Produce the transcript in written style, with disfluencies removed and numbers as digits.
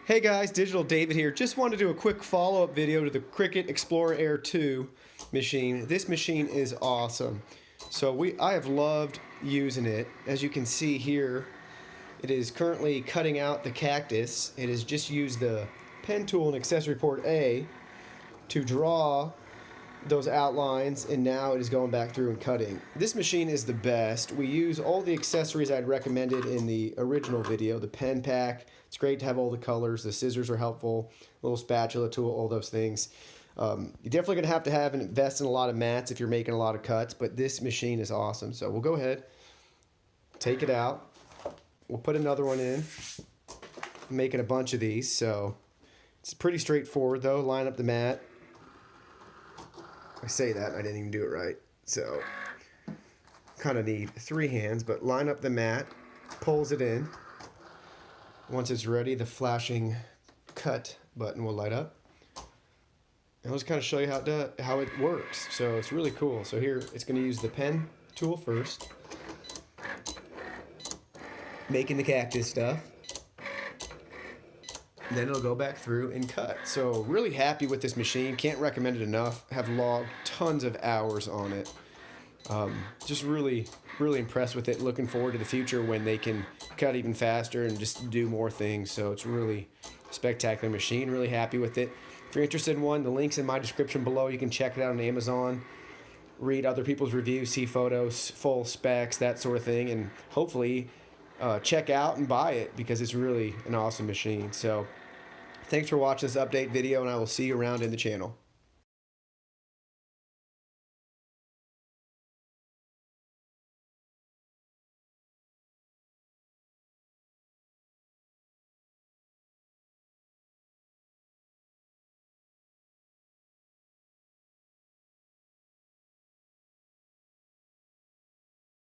Hey guys, Digital David here. Just wanted to do a quick follow-up video to the Cricut Explore Air 2 machine. This machine is awesome. I have loved using it. As you can see here, it is currently cutting out the cactus. It has just used the pen tool and accessory port A to draw those outlines, and now it is going back through and cutting. This machine is the best. We use all the accessories I'd recommended in the original video. The pen pack, it's great to have all the colors. The scissors are helpful, little spatula tool, all those things. You're definitely going to have and invest in a lot of mats if you're making a lot of cuts, but this machine is awesome. So we'll go ahead, take it out. We'll put another one in. I'm making a bunch of these, so it's pretty straightforward though. Line up the mat. I say that, I didn't even do it right. So, kind of need 3 hands, but line up the mat, pulls it in. Once it's ready, the flashing cut button will light up. And I'll just kind of show you how it works. So it's really cool. So here, it's going to use the pen tool first. Making the cactus stuff. Then it'll go back through and cut. So really happy with this machine. Can't recommend it enough. Have logged tons of hours on it. Just really impressed with it. Looking forward to the future when they can cut even faster and just do more things. So it's really spectacular machine. Really happy with it. If you're interested in one, the link's in my description below. You can check it out on Amazon. Read other people's reviews, see photos, full specs, that sort of thing, and hopefully check out and buy it because it's really an awesome machine. So thanks for watching this update video, and I will see you around in the channel.